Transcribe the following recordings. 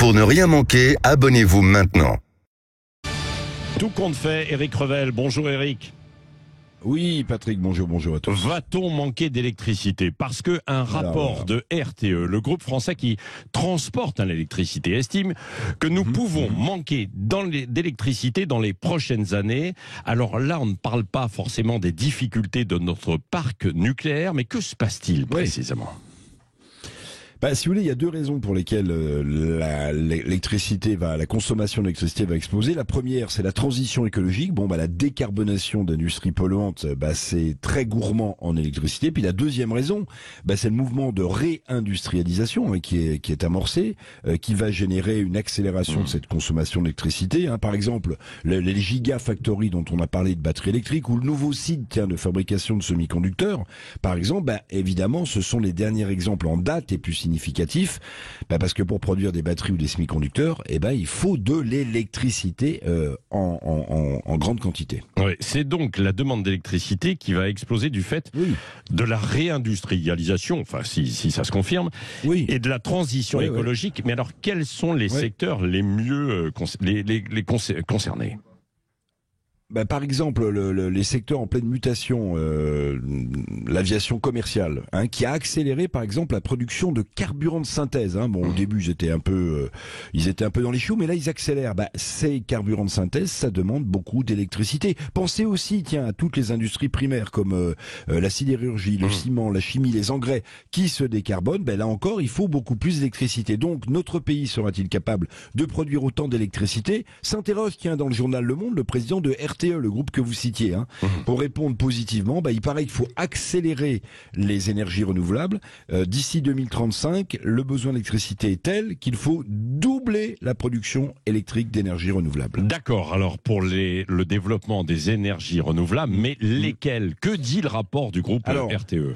Pour ne rien manquer, abonnez-vous maintenant. Tout compte fait, Éric Revel. Bonjour Éric. Oui, Patrick, bonjour à tous. Va-t-on manquer d'électricité? Parce que un rapport de RTE, le groupe français qui transporte l'électricité, estime que nous pouvons manquer d'électricité dans les prochaines années. Alors là, on ne parle pas forcément des difficultés de notre parc nucléaire, mais que se passe-t-il précisément? Si vous voulez, il y a deux raisons pour lesquelles la consommation d'électricité va exploser. La première, c'est la transition écologique. La décarbonation d'industries polluantes, c'est très gourmand en électricité. Puis la deuxième raison, c'est le mouvement de réindustrialisation qui est amorcé, qui va générer une accélération de cette consommation d'électricité. Par exemple, les gigafactories dont on a parlé de batteries électriques ou le nouveau site de fabrication de semi-conducteurs, par exemple, évidemment, ce sont les derniers exemples en date et plus significatifs, parce que pour produire des batteries ou des semi-conducteurs, il faut de l'électricité en grande quantité. Oui, c'est donc la demande d'électricité qui va exploser du fait de la réindustrialisation, enfin si ça se confirme, et de la transition écologique. Mais alors, quels sont les secteurs les mieux concernés ? Par exemple, les secteurs en pleine mutation, l'aviation commerciale, qui a accéléré, par exemple, la production de carburants de synthèse. Au début, ils étaient un peu dans les choux, mais là, ils accélèrent. Ces carburants de synthèse, ça demande beaucoup d'électricité. Pensez aussi, à toutes les industries primaires comme la sidérurgie, le ciment, la chimie, les engrais, qui se décarbonent. Là encore, il faut beaucoup plus d'électricité. Donc, notre pays sera-t-il capable de produire autant d'électricité? S'interroge, dans le journal Le Monde, le président de RTE, le groupe que vous citiez, pour répondre positivement, il paraît qu'il faut accélérer les énergies renouvelables. D'ici 2035, le besoin d'électricité est tel qu'il faut doubler la production électrique d'énergie renouvelable. D'accord, alors pour le développement des énergies renouvelables, mais lesquelles? Que dit le rapport du groupe RTE ?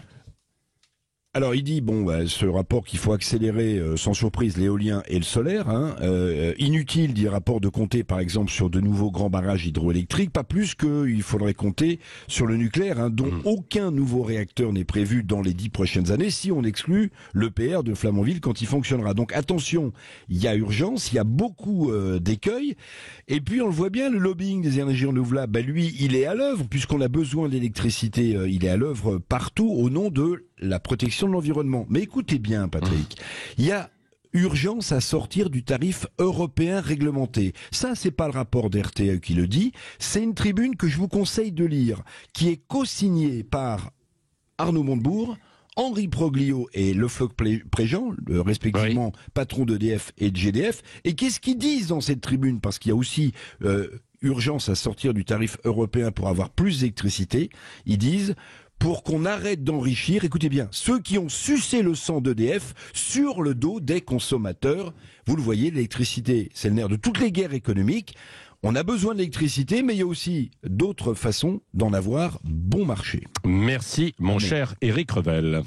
Alors il dit ce rapport qu'il faut accélérer sans surprise l'éolien et le solaire. Inutile, dit le rapport, de compter par exemple sur de nouveaux grands barrages hydroélectriques, pas plus qu'il faudrait compter sur le nucléaire, dont aucun nouveau réacteur n'est prévu dans les 10 prochaines années, si on exclut l'EPR de Flamanville quand il fonctionnera. Donc attention, il y a urgence, il y a beaucoup d'écueils, et puis on le voit bien, le lobbying des énergies renouvelables, lui, il est à l'œuvre, puisqu'on a besoin d'électricité, il est à l'œuvre partout au nom de la protection de l'environnement. Mais écoutez bien, Patrick, il y a urgence à sortir du tarif européen réglementé. Ça, c'est pas le rapport d'RTE qui le dit, c'est une tribune que je vous conseille de lire, qui est co-signée par Arnaud Montebourg, Henri Proglio et Lefloc-Préjean, respectivement patron d'EDF et de GDF. Et qu'est-ce qu'ils disent dans cette tribune? Parce qu'il y a aussi urgence à sortir du tarif européen pour avoir plus d'électricité. Ils disent: pour qu'on arrête d'enrichir, écoutez bien, ceux qui ont sucé le sang d'EDF sur le dos des consommateurs. Vous le voyez, l'électricité, c'est le nerf de toutes les guerres économiques. On a besoin d'électricité, mais il y a aussi d'autres façons d'en avoir bon marché. Merci, mon cher Éric Revel.